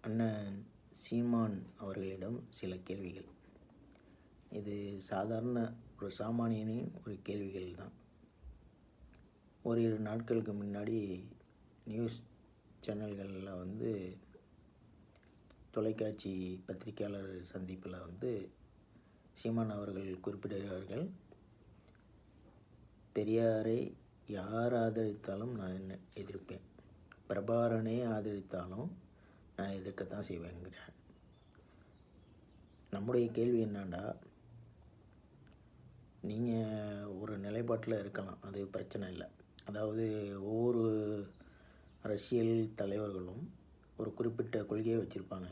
அண்ணன் சீமான் அவர்களிடம் சில கேள்விகள். இது சாதாரண ஒரு சாமானியனின் ஒரு கேள்விகள் தான். ஓரிரு நாட்களுக்கு முன்னாடி நியூஸ் சேனல்களில் தொலைக்காட்சி பத்திரிகையாளர் சந்திப்பில் சீமான் அவர்கள் குறிப்பிடுகிறார்கள், பெரியாரை யார் ஆதரித்தாலும் நான் எதிர்ப்பேன், பிரபாகரனே ஆதரித்தாலும் நான் எதிர்க்கத்தான் செய்வேங்கிறேன். நம்முடைய கேள்வி என்னன்னா, நீங்கள் ஒரு நிலைப்பாட்டில் இருக்கலாம், அது பிரச்சனை இல்லை. அதாவது ஒவ்வொரு அரசியல் தலைவர்களும் ஒரு குறிப்பிட்ட கொள்கையை வச்சுருப்பாங்க.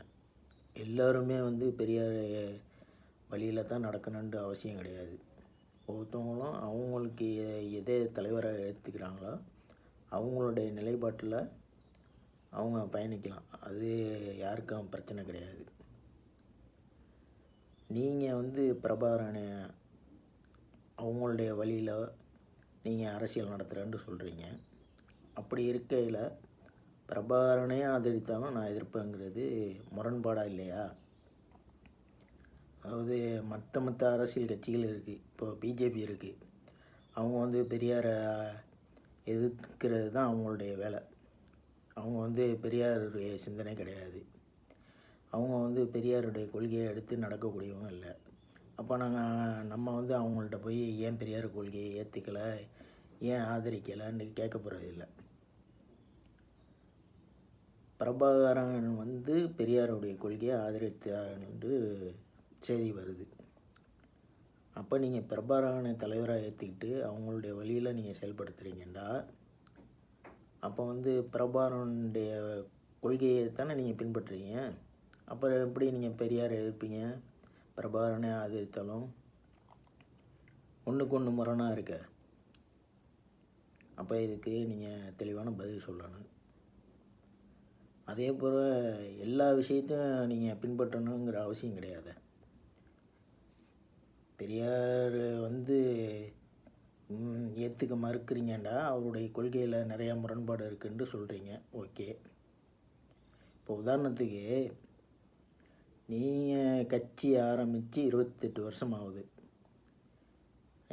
எல்லோருமே பெரியார் வழியில் தான் நடக்கணுன்ற அவசியம் கிடையாது. ஒவ்வொருத்தவங்களும் அவங்களுக்கு எதை தலைவராக எடுத்துக்கிறாங்களோ அவங்களுடைய நிலைப்பாட்டில் அவங்க பயணிக்கலாம். அது யாருக்கும் பிரச்சனை கிடையாது. நீங்கள் பிரபாகரனை அவங்களுடைய வழியில் நீங்கள் அரசியல் நடத்துகிறேன்னு சொல்கிறீங்க. அப்படி இருக்கையில் பிரபாகரனே ஆதரித்தாலும் நான் எதிர்ப்பேங்கிறது முரண்பாடாக இல்லையா? அதாவது மற்ற அரசியல் கட்சிகள் இருக்குது. இப்போ பிஜேபி இருக்குது. அவங்க பெரியாரை எதிர்க்கிறது தான் அவங்களுடைய வேலை. அவங்க பெரியாருடைய சிந்தனை கிடையாது. அவங்க பெரியாருடைய கொள்கையை எடுத்து நடக்கக்கூடியவங்க இல்லை. அப்போ நம்ம அவங்கள்ட்ட போய் ஏன் பெரியார் கொள்கையை ஏற்றுக்கலை, ஏன் ஆதரிக்கலைன்னு கேட்க போகிறது இல்லை. பிரபாகரன் பெரியாருடைய கொள்கையை ஆதரித்தார் என்று செய்தி வருது. அப்போ நீங்கள் பிரபாகரனை தலைவராக ஏற்றுக்கிட்டு அவங்களுடைய வழியில் நீங்கள் செயல்படுத்துகிறீங்கண்டா, அப்போ பிரபாகரனுடைய கொள்கையை தானே நீங்கள் பின்பற்றுறீங்க. அப்புறம் எப்படி நீங்கள் பெரியாரை எதிர்ப்பீங்க? பிரபாகரனை ஆதரித்தாலும் ஒன்றுக்கு ஒன்று முரணாக இருக்க. அப்போ இதுக்கு நீங்கள் தெளிவான பதில் சொல்லணும். அதே போல் எல்லா விஷயத்தையும் நீங்கள் பின்பற்றணுங்கிற அவசியம் கிடையாது. பெரியார் ஏற்றுக்க மறுக்கிறீங்கண்டா அவருடைய கொள்கையில் நிறையா முரண்பாடு இருக்குன்னு சொல்கிறீங்க. ஓகே, இப்போ உதாரணத்துக்கு நீங்கள் கட்சி ஆரம்பித்து 28 வருஷம் ஆகுது.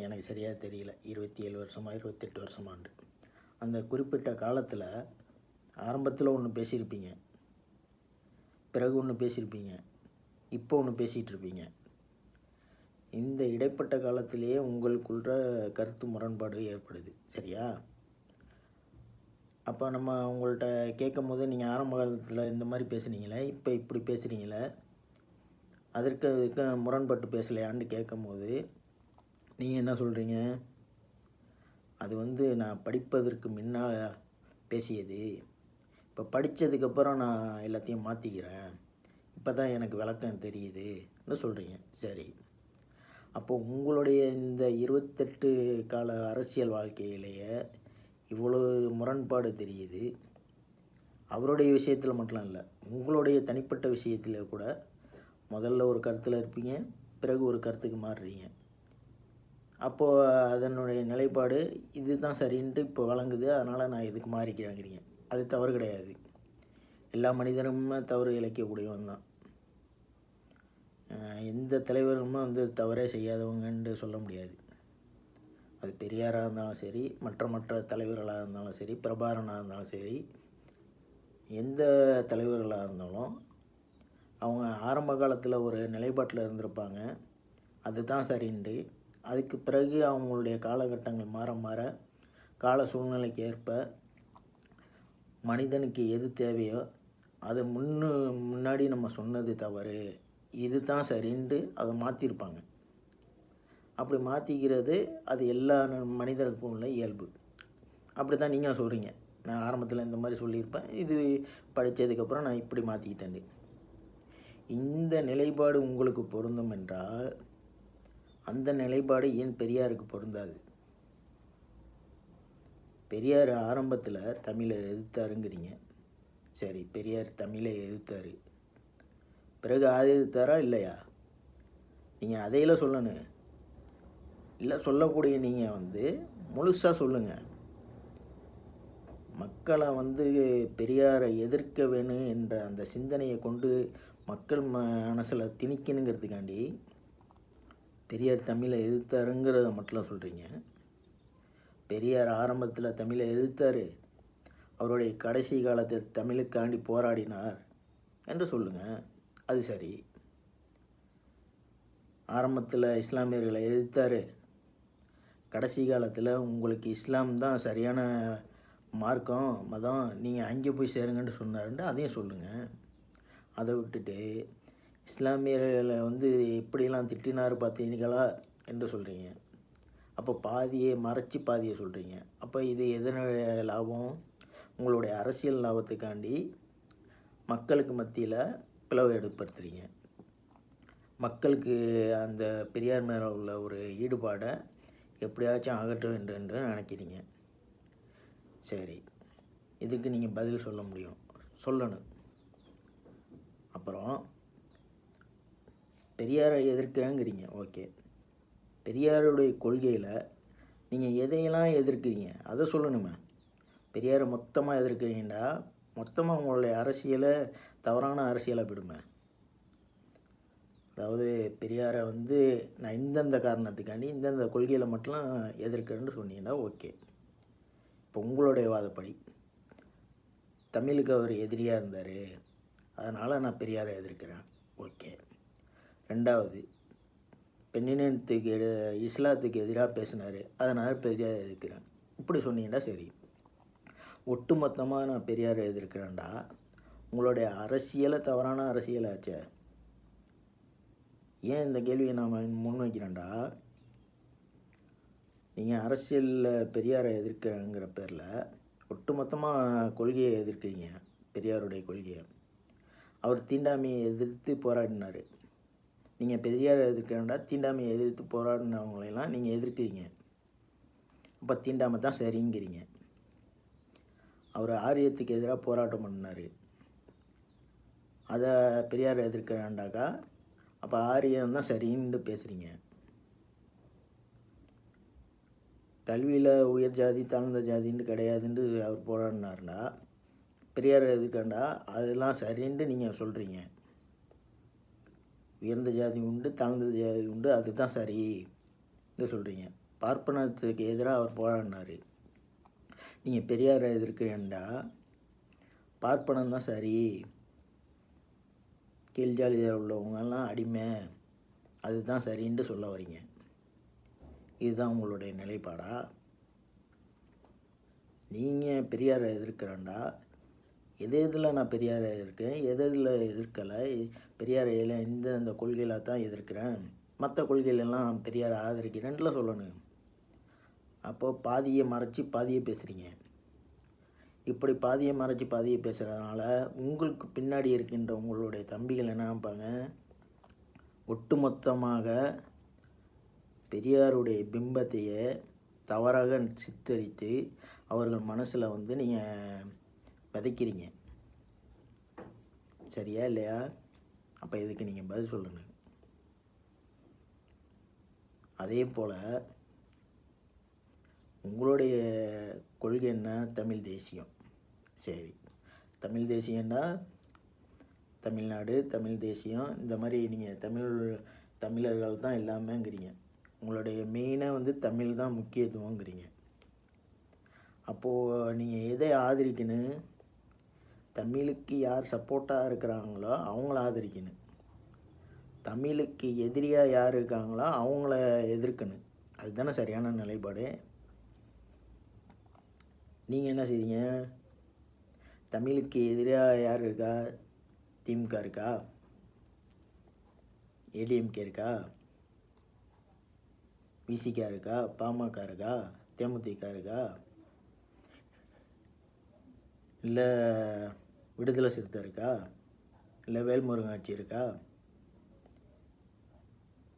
எனக்கு சரியாக தெரியல, 27 வருஷமா 28 வருஷமாண்டு. அந்த குறிப்பிட்ட காலத்தில் ஆரம்பத்தில் ஒன்று பேசியிருப்பீங்க, பிறகு ஒன்று பேசியிருப்பீங்க, இப்போ ஒன்று பேசிகிட்டு இருப்பீங்க. இந்த இடைப்பட்ட காலத்திலேயே உங்களுக்குள்ள கருத்து முரண்பாடு ஏற்படுது, சரியா? அப்போ நம்ம உங்கள்கிட்ட கேட்கும் போது நீங்கள் ஆரம்ப காலத்தில் இந்த மாதிரி பேசுனீங்களே, இப்போ இப்படி பேசுகிறீங்களே, அதற்கு முரண்பட்டு பேசலையான்னு கேட்கும் போது நீங்கள் என்ன சொல்கிறீங்க? அது நான் படிப்பதற்கு முன்னால் பேசியது, இப்போ படித்ததுக்கப்புறம் நான் எல்லாத்தையும் மாற்றிக்கிறேன், இப்போ தான் எனக்கு விளக்கம் தெரியுதுன்னு சொல்கிறீங்க. சரி, அப்போது உங்களுடைய இந்த 28 கால அரசியல் வாழ்க்கையிலேயே இவ்வளோ முரண்பாடு தெரியுது. அவருடைய விஷயத்தில் மட்டும் இல்லை, உங்களுடைய தனிப்பட்ட விஷயத்தில் கூட முதல்ல ஒரு கருத்தில் இருப்பீங்க, பிறகு ஒரு கருத்துக்கு மாறுறீங்க. அப்போது அதனுடைய நிலைப்பாடு இது தான் சரின்ட்டு இப்போ வழங்குது, அதனால் நான் இதுக்கு மாறிக்கிறாங்கிறீங்க. அது தவறு கிடையாது. எல்லா மனிதனுமே தவறு இழைக்கக்கூடியவன் தான். எந்த தலைவருமே தவறே செய்யாதவங்கன்னு சொல்ல முடியாது. அது பெரியாராக இருந்தாலும் சரி, மற்ற தலைவர்களாக இருந்தாலும் சரி, பிரபாகரனாக இருந்தாலும் சரி, எந்த தலைவர்களாக இருந்தாலும் அவங்க ஆரம்ப காலத்தில் ஒரு நிலைப்பாட்டில் இருந்திருப்பாங்க, அதுதான் சரின்ட்டு. அதுக்கு பிறகு அவங்களுடைய காலகட்டங்கள் மாற மாற கால சூழ்நிலைக்கு ஏற்ப மனிதனுக்கு எது தேவையோ அதை முன்னாடி நம்ம சொன்னது தவறு, இது தான் சரின்ட்டு அதை மாற்றிருப்பாங்க. அப்படி மாற்றிக்கிறது அது எல்லா மனிதருக்கும் உள்ள இயல்பு. அப்படி தான் நீங்கள் சொல்கிறீங்க, நான் ஆரம்பத்தில் இந்த மாதிரி சொல்லியிருப்பேன், இது படித்ததுக்கப்புறம் நான் இப்படி மாற்றிக்கிட்டேன். இந்த நிலைப்பாடு உங்களுக்கு பொருந்தும் என்றால் அந்த நிலைப்பாடு ஏன் பெரியாருக்கு பொருந்தாது? பெரியார் ஆரம்பத்தில் தமிழை எதிர்த்தாருங்கிறீங்க. சரி, பெரியார் தமிழை எதிர்த்தார், பிறகு ஆதரித்தாரா இல்லையா? நீங்கள் அதையெல்லாம் சொல்லணும். இல்லை, சொல்லக்கூடிய நீங்கள் முழுசாக சொல்லுங்கள். மக்களை வந்து பெரியாரை எதிர்க்க வேணும் என்ற அந்த சிந்தனையை கொண்டு மக்கள் மனசில் திணிக்கணுங்கிறதுக்காண்டி பெரியார் தமிழை எதிர்த்தாருங்கிறத மட்டும் சொல்கிறீங்க. பெரியார் ஆரம்பத்தில் தமிழை எதிர்த்தார், அவருடைய கடைசி காலத்தில் தமிழுக்காண்டி போராடினார் என்று சொல்லுங்கள். அது சரி. ஆரம்பத்தில் இஸ்லாமியர்களை எதிர்த்தார், கடைசி காலத்தில் உங்களுக்கு இஸ்லாம் தான் சரியான மார்க்கம் மதம், நீங்கள் அங்கே போய் சேருங்கன்னு சொன்னாருன்ட்டு அதையும் சொல்லுங்கள். அதை விட்டுட்டு இஸ்லாமியர்களை வந்து எப்படியெல்லாம் திட்டினார் பார்த்தீங்களா என்று சொல்கிறீங்க. அப்போ பாதியை மறைச்சி பாதியை சொல்கிறீங்க. அப்போ இது எதனுடைய லாபம்? உங்களுடைய அரசியல் லாபத்துக்காண்டி மக்களுக்கு மத்தியில் பிளவு ஏற்படுத்துகிறீங்க. மக்களுக்கு அந்த பெரியார் மேலே உள்ள ஒரு ஈடுபாடை எப்படியாச்சும் அகற்ற வேண்டும் என்று நினைக்கிறீங்க. சரி, இதுக்கு நீங்கள் பதில் சொல்ல முடியும், சொல்லணும். அப்புறம் பெரியாரை எதிர்க்கங்கிறீங்க. ஓகே, பெரியாருடைய கொள்கையில் நீங்கள் எதையெல்லாம் எதிர்க்கிறீங்க அதை சொல்லணுமே. பெரியாரை மொத்தமாக எதிர்க்கிறீங்கன்னா மொத்தமாக உங்களுடைய அரசியலை தவறான அரசியலை விடுமே. அதாவது பெரியாரை வந்து நான் இந்தந்த காரணத்துக்காண்டி இந்தந்த கொள்கையில் மட்டும் எதிர்க்கிறேன்னு சொன்னீங்கன்னா ஓகே. இப்போ உங்களுடைய வாதப்படி தமிழுக்கு அவர் எதிரியாக இருந்தார், அதனால் நான் பெரியாரை எதிர்க்கிறேன். ஓகே. ரெண்டாவது, பெண்ணினத்துக்கு இஸ்லாத்துக்கு எதிராக பேசினார், அதனால் பெரியாரை எதிர்க்கிறேன். இப்படி சொன்னீங்கன்னா சரி. ஒட்டு மொத்தமாக நான் பெரியாரை எதிர்க்கிறேன்டா உங்களுடைய அரசியலை தவறான அரசியலாச்சே. ஏன் இந்த கேள்வியை நான் முன்வைக்கிறேன்டா, நீங்கள் அரசியலில் பெரியாரை எதிர்க்கிறங்கிற பேரில் ஒட்டுமொத்தமாக கொள்கையை எதிர்க்கிறீங்க. பெரியாருடைய கொள்கையை அவர் தீண்டாமையை எதிர்த்து போராடினார். நீங்கள் பெரியாரை எதிர்க்கிறேன்டா தீண்டாமையை எதிர்த்து போராடினவங்களெல்லாம் நீங்கள் எதிர்க்கிறீங்க. அப்போ தீண்டாமை தான் சரிங்கிறீங்க. அவர் ஆரியத்துக்கு எதிராக போராட்டம் பண்ணார், அதை பெரியாரை எதிர்க்கிறாண்டாக்கா அப்போ ஆரியம் தான் சரின்னு பேசுகிறீங்க. கல்வியில் உயர் ஜாதி தாழ்ந்த ஜாதின்னு கிடையாதுன்னு அவர் போராடினார்னா பெரியாரை எதிர்க்காண்டா அதெல்லாம் சரின்னு நீங்கள் சொல்கிறீங்க. உயர்ந்த ஜாதி உண்டு தாழ்ந்த ஜாதி உண்டு, அதுதான் சரின்னு சொல்கிறீங்க. பார்ப்பனத்துக்கு எதிராக அவர் போராடினார், நீங்கள் பெரியாரை எதிர்க்கிறேன்டா பார்ப்பனம் தான் சரி, கீழ் ஜாதியில் உள்ளவங்கெல்லாம் அடிமை, அதுதான் சரின்ட்டு சொல்ல வரீங்க. இதுதான் உங்களுடைய நிலைப்பாடா? நீங்கள் பெரியாரை எதிர்க்கிறேன்டா எதில் நான் பெரியாரை எதிர்க்கேன், எதில் எதிர்க்கலை, பெரியாரையில் இந்த கொள்கையில் தான் எதிர்க்கிறேன், மற்ற கொள்கையிலெல்லாம் பெரியாரை ஆதரிக்கிறேன்ல சொல்லணும். அப்போது பாதியை மறைச்சி பாதியை பேசுகிறீங்க. இப்படி பாதியை மறைச்சி பாதியை பேசுகிறதுனால உங்களுக்கு பின்னாடி இருக்கின்ற உங்களுடைய தம்பிகள் என்ன நினைப்பாங்க, ஒட்டுமொத்தமாக பெரியாருடைய பிம்பத்தையே தவறாக சித்தரித்து அவர்கள் மனசில் வந்து நீங்கள் விதைக்கிறீங்க. சரியா இல்லையா? அப்போ இதுக்கு நீங்கள் பதில் சொல்லணும். அதே போல் உங்களுடைய கொள்கை என்ன? தமிழ் தேசியம். சரி, தமிழ் தேசியம்னா தமிழ்நாடு தமிழ் தேசியம் இந்த மாதிரி நீங்கள் தமிழர்கள் தான் எல்லாமேங்கிறீங்க. உங்களுடைய மெயினாக வந்து தமிழ் தான் முக்கியத்துவங்கிறீங்க. அப்போது நீங்கள் எதை ஆதரிக்கணும்? தமிழுக்கு யார் சப்போர்ட்டாக இருக்கிறாங்களோ அவங்கள ஆதரிக்கணும். தமிழுக்கு எதிரியாக யார் இருக்காங்களோ அவங்கள எதிர்க்கணும். அதுதானே சரியான நிலைப்பாடு. நீங்கள் என்ன செய்றீங்க? தமிழுக்கு எதிராக யார் இருக்கா? திமுக இருக்கா? ஏடிஎம்கே இருக்கா? விசிகா இருக்கா? பாமக இருக்கா? தேமுதிக இருக்கா? இல்லை விடுதலை சிறுத்தை இருக்கா? இல்லை வேல்முருகன் ஆட்சி இருக்கா?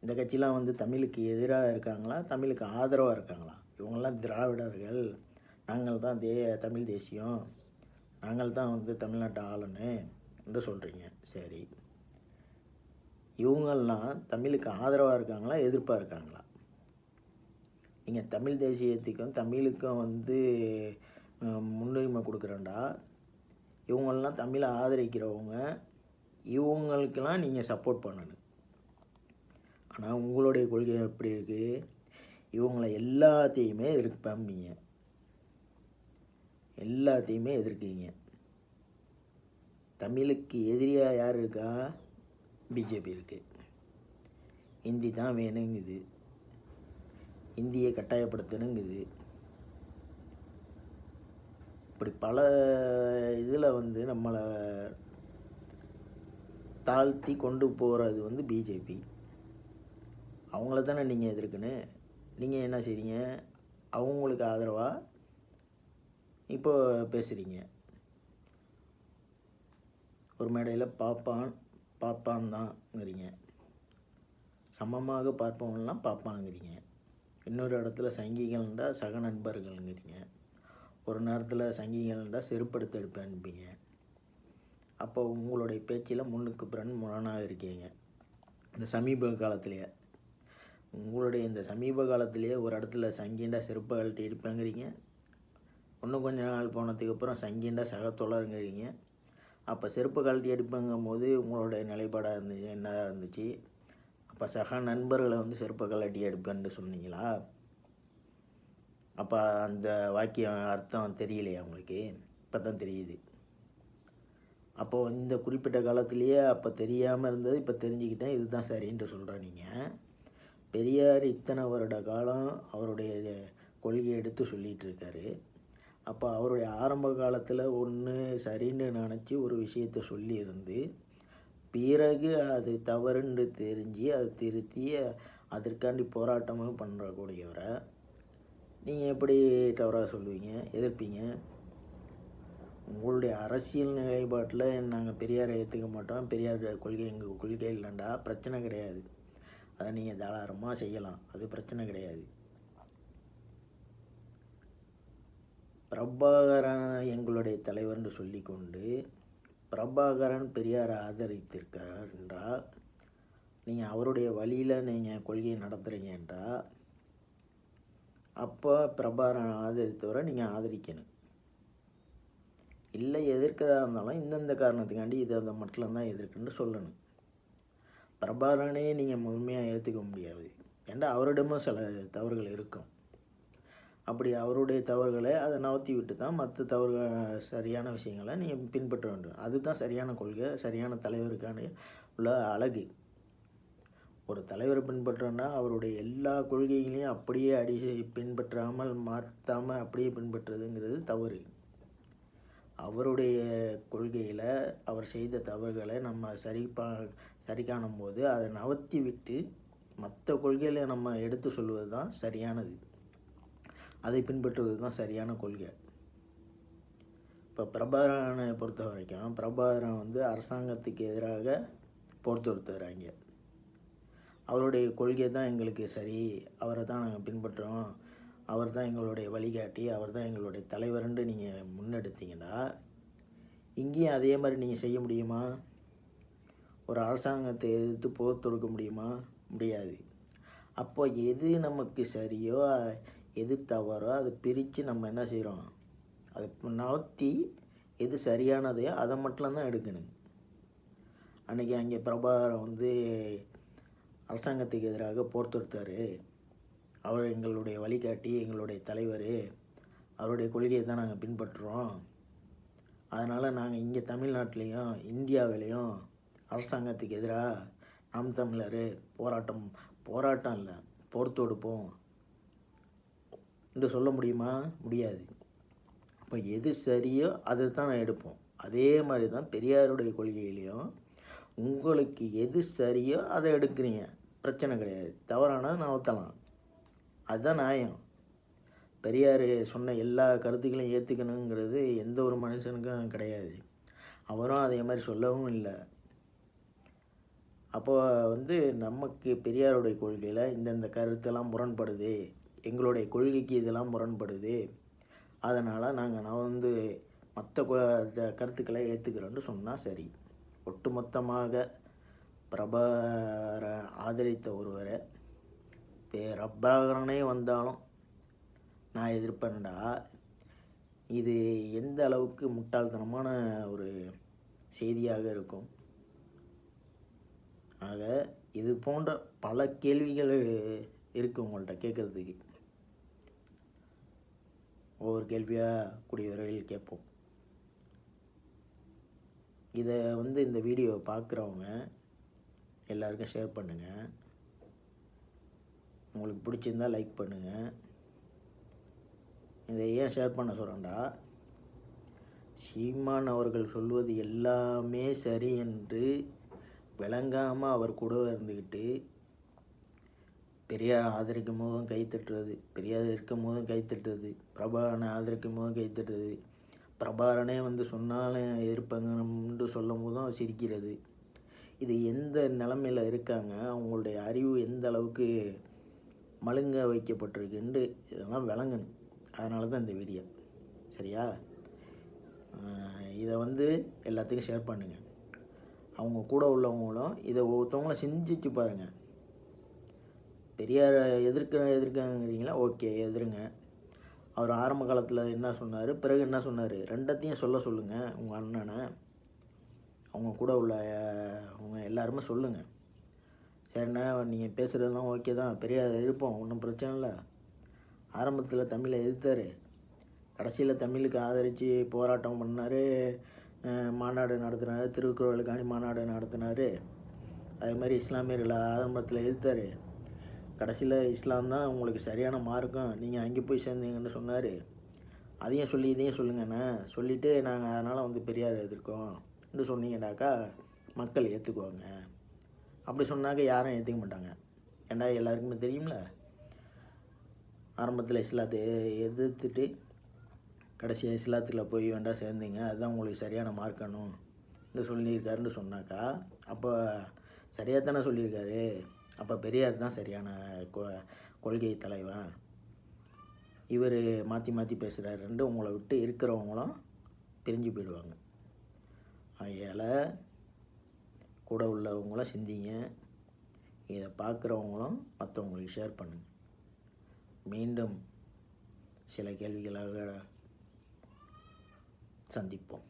இந்த கட்சிலாம் வந்து தமிழுக்கு எதிராக இருக்காங்களா, தமிழுக்கு ஆதரவாக இருக்காங்களா? இவங்கெல்லாம் திராவிடர்கள், நாங்கள் தான் தமிழ் தேசியம், நாங்கள் தான் வந்து தமிழ்நாட்டை ஆளணும் என்று சொல்கிறீங்க. சரி, இவங்கெல்லாம் தமிழுக்கு ஆதரவாக இருக்காங்களா, எதிர்ப்பாக இருக்காங்களா? நீங்கள் தமிழ் தேசியத்துக்கும் தமிழுக்கும் வந்து முன்னுரிமை கொடுக்குறேன்டா. இவங்களெலாம் தமிழை ஆதரிக்கிறவங்க, இவங்களுக்கெல்லாம் நீங்கள் சப்போர்ட் பண்ணணும். ஆனால் உங்களுடைய கொள்கை எப்படி இருக்குது? இவங்கள எல்லாத்தையுமே எதிர்ப்பீங்க, எல்லாத்தையுமே எதிர்க்கிறீங்க. தமிழுக்கு எதிரியாக யார் இருக்கா? பிஜேபி இருக்குது. ஹிந்தி தான் வேணுங்குது, இந்தியை கட்டாயப்படுத்தணுங்குது. இப்படி பல இதில் வந்து நம்மளை தாழ்த்தி கொண்டு போகிறது பிஜேபி. அவங்கள தானே நீங்கள் எதிர்க்கணும். நீங்கள் என்ன செய்றீங்க? அவங்களுக்கு ஆதரவாக இப்போ பேசுகிறீங்க. ஒரு மேடையில் பார்ப்பான் தான்ங்கிறீங்க, சமமாக பார்ப்பவங்களாம் பார்ப்பாங்கிறீங்க. இன்னொரு இடத்துல சங்கிகள்ன்றா சக நண்பர்கள்ங்கிறீங்க. ஒரு நேரத்தில் சங்கிகள்ன்றா செருப்படுத்த எடுப்பேன்பீங்க. அப்போ உங்களுடைய பேச்சில் முன்னுக்கு முரணாக இருக்கீங்க. இந்த சமீப காலத்திலேயே இந்த சமீப காலத்திலேயே ஒரு இடத்துல சங்கிண்டா செருப்பை கழட்டி எடுப்பேங்கிறீங்க. இன்னும் கொஞ்ச நாள் போனதுக்கப்புறம் சங்கிண்டா சக தோழருங்கிறீங்க. அப்போ செருப்பை கழட்டி எடுப்பேங்கும் போது உங்களுடைய நிலைப்பாடாக இருந்துச்சு என்ன இருந்துச்சு? அப்போ சக நண்பர்களை செருப்பை கழட்டி எடுப்பேன்னு சொன்னீங்களா? அப்போ அந்த வாக்கியம் அர்த்தம் தெரியலையா உங்களுக்கு? இப்போ தான் தெரியுது. அப்போது இந்த குறிப்பிட்ட காலத்திலேயே அப்போ தெரியாமல் இருந்தது இப்போ தெரிஞ்சுக்கிட்டேன், இதுதான் சரின்ட்டு சொல்கிறேன். நீங்கள் பெரியார் இத்தனை வருட காலம் அவருடைய கொள்கையை எடுத்து சொல்லிகிட்டு இருக்காரு. அப்போ அவருடைய ஆரம்ப காலத்தில் ஒன்று சரின்னு நினச்சி ஒரு விஷயத்தை சொல்லியிருந்து, பிறகு அது தவறுன்னு தெரிஞ்சு அதை திருத்தி அதற்காண்டி போராட்டமும் பண்ணுறக்கூடியவரை நீங்கள் எப்படி தவறாக சொல்லுவீங்க, எதிர்ப்பீங்க? உங்களுடைய அரசியல் நிலைப்பாட்டில் நாங்கள் பெரியாரை ஏற்றுக்க மாட்டோம், பெரியார் கொள்கை எங்கள் கொள்கை இல்லைண்டா பிரச்சனை கிடையாது. அதை நீங்கள் தாராளமாக செய்யலாம், அது பிரச்சனை கிடையாது. பிரபாகரன் எங்களுடைய தலைவர்னு சொல்லிக்கொண்டு பிரபாகரன் பெரியாரை ஆதரித்திருக்கார் என்றால், நீங்கள் அவருடைய வழியில் நீங்கள் கொள்கையை நடத்துகிறீங்க என்றால், அப்போ பிரபாகரன் ஆதரித்தவரை நீங்கள் ஆதரிக்கணும். இல்லை எதிர்க்கிறதா இருந்தாலும் இந்தந்த காரணத்துக்காண்டி இதை அதை மட்டும் தான் எதிர்க்குன்னு சொல்லணும். பிரபாகரனே நீங்கள் முழுமையாக ஏற்றுக்க முடியாது. ஏன்டா அவரிடமும் சில தவறுகள் இருக்கும். அப்படி அவருடைய தவறுகளை அதை நவர்த்தி விட்டு தான் மற்ற சரியான விஷயங்களை நீங்கள் பின்பற்ற வேண்டும். அதுதான் சரியான கொள்கை, சரியான தலைவருக்கான உள்ள அழகு. ஒரு தலைவரை பின்பற்றோன்னா அவருடைய எல்லா கொள்கைகளையும் அப்படியே பின்பற்றாமல் மாற்றாமல் அப்படியே பின்பற்றுறதுங்கிறது தவறு. அவருடைய கொள்கையில் அவர் செய்த தவறுகளை நம்ம சரி காணும்போது அதை நவர்த்தி விட்டு மற்ற கொள்கைகளை நம்ம எடுத்து சொல்வது தான் சரியானது. அதை பின்பற்றுவது தான் சரியான கொள்கை. இப்போ பிரபாகரனை பொறுத்த வரைக்கும் பிரபாகரன் அரசாங்கத்துக்கு எதிராக போர் தொடுத்துறாங்க. அவருடைய கொள்கை தான் எங்களுக்கு சரி, அவரை தான் நாங்கள் பின்பற்றுறோம், அவர் தான் எங்களுடைய வழிகாட்டி, அவர் தான் எங்களுடைய தலைவர்ன்னு நீங்கள் முன்னெடுத்தீங்கன்னா இங்கேயும் அதே மாதிரி நீங்கள் செய்ய முடியுமா? ஒரு அரசாங்கத்தை எதிர்த்து போர் தொடுக்க முடியுமா? முடியாது. அப்போ எது நமக்கு சரியோ எது தவறோ அதை பிரித்து நம்ம என்ன செய்கிறோம், அதை நவர்த்தி எது சரியானதையோ அதை மட்டும் தான் எடுக்கணும். அன்றைக்கி அங்கே பிரபாகரன் அரசாங்கத்துக்கு எதிராக போர் தொடுத்தார். அவர் எங்களுடைய வழிகாட்டி, எங்களுடைய தலைவர், அவருடைய கொள்கையை தான் நாங்கள் பின்பற்றுறோம். அதனால் நாங்கள் இங்கே தமிழ்நாட்டிலையும் இந்தியாவிலையும் அரசாங்கத்துக்கு எதிராக நாம் தமிழர் போராட்டம் இல்லை போர் தொடுப்போம் என்று சொல்ல முடியுமா? முடியாது. இப்போ எது சரியோ அதை தான் எடுப்போம். அதே மாதிரி தான் பெரியாருடைய கொள்கையிலையும் உங்களுக்கு எது சரியோ அதை எடுக்கிறீங்க, பிரச்சனை கிடையாது. தவறானால் நவர்த்தலாம், அதுதான் நியாயம். பெரியார் சொன்ன எல்லா கருத்துக்களையும் ஏற்றுக்கணுங்கிறது எந்த ஒரு மனுஷனுக்கும் கிடையாது. அவரும் அதே மாதிரி சொல்லவும் இல்லை. அப்போது நமக்கு பெரியாருடைய கொள்கையில் இந்தந்த கருத்தெல்லாம் முரண்படுது, எங்களுடைய கொள்கைக்கு இதெல்லாம் முரண்படுது, அதனால் நாங்கள் மற்ற கருத்துக்களை ஏற்றுக்கிறோன்னு சொன்னால் சரி. ஒட்டுமொத்தமாக பிரபாகரன் ஆதரித்த ஒருவரை பிரபாகரனே வந்தாலும் நான் எதிர்ப்பேன்டா. இது எந்த அளவுக்கு முட்டாள்தனமான ஒரு செய்தியாக இருக்கும். ஆக இது போன்ற பல கேள்விகள் இருக்குது உங்கள்கிட்ட கேட்குறதுக்கு. ஒவ்வொரு கேள்வியாக கூடிய விரைவில் கேட்போம். இதை இந்த வீடியோவை பார்க்குறவங்க எல்லாருக்கும் ஷேர் பண்ணுங்கள். உங்களுக்கு பிடிச்சிருந்தா லைக் பண்ணுங்கள். இதை ஏன் ஷேர் பண்ண சொல்கிறேன்டா, சீமான் அவர்கள் சொல்வது எல்லாமே சரி என்று விளங்காமல் அவர் கூட இருந்துக்கிட்டு பெரியார் ஆதரிக்கும் போதும் கைத்தட்டுறது, பெரியார் இருக்கும் போதும் கைத்தட்டுறது, பிரபாகரனை ஆதரிக்கும் போதும் கைத்தட்டுறது, பிரபாகரனே சொன்னாலும் எதிர்ப்பாங்கன்னு சொல்லும் போதும் சிரிக்கிறது. இது எந்த நிலமையில் இருக்காங்க, அவங்களுடைய அறிவு எந்த அளவுக்கு மழுங்க வைக்கப்பட்டிருக்குன்னு இதெல்லாம் விளங்கணும். அதனால தான் இந்த வீடியோ. சரியா? இதை எல்லாத்துக்கும் ஷேர் பண்ணுங்கள். அவங்க கூட உள்ளவங்களும் இதை ஒவ்வொருத்தவங்களும் சிந்திச்சு பாருங்கள். பெரியாரை எதிர்க்காங்கிறீங்களா? ஓகே, எதிருங்க. அவர் ஆரம்ப காலத்தில் என்ன சொன்னார், பிறகு என்ன சொன்னார், ரெண்டத்தையும் சொல்லுங்கள் உங்கள் அண்ணனை. அவங்க கூட உள்ள அவங்க எல்லாருமே சொல்லுங்கள். சரிண்ணா, நீங்கள் பேசுகிறதுலாம் ஓகே தான், பெரியார் இருப்போம், ஒன்றும் பிரச்சனை இல்லை. ஆரம்பத்தில் தமிழை எதிர்த்தார், கடைசியில் தமிழுக்கு ஆதரித்து போராட்டம் பண்ணார், மாநாடு நடத்தினார், திருக்குறளுக்காண்டி மாநாடு நடத்தினார். அதே மாதிரி இஸ்லாமியர்களை ஆரம்பத்தில் எதிர்த்தார், கடைசியில் இஸ்லாம் தான் உங்களுக்கு சரியான மார்க்கம், நீங்கள் அங்கே போய் சேர்ந்தீங்கன்னு சொன்னார். அதையும் சொல்லி இதையும் சொல்லுங்கண்ணா, சொல்லிவிட்டு நாங்கள் அதனால் பெரியார் எதிர்க்கோம்னு சொன்னீங்கன்னாக்கா மக்கள் ஏற்றுக்குவாங்க. அப்படி சொன்னாக்க யாரும் ஏற்றுக்க மாட்டாங்க. ஏண்டா எல்லாருக்குமே தெரியும்ல, ஆரம்பத்தில் இஸ்லாத்தை எதிர்த்துட்டு கடைசியாக இஸ்லாத்தில் போய் வேண்டாம் சேர்ந்தீங்க, அதுதான் உங்களுக்கு சரியான மார்க்கணும்னு சொல்லியிருக்காருன்னு சொன்னாக்கா அப்போ சரியாக தானே சொல்லியிருக்காரு. அப்போ பெரியார் தான் சரியான கொள்கை தலைவன். இவர் மாற்றி மாற்றி பேசுகிறாருன்ட்டு உங்களை விட்டு இருக்கிறவங்களும் பிரிஞ்சு போயிடுவாங்க. அதனால் கூட உள்ளவங்களும் சிந்திங்க. இதை பார்க்குறவங்களும் மற்றவங்களுக்கு ஷேர் பண்ணுங்கள். மீண்டும் சில கேள்விகளாக சந்திப்போம்.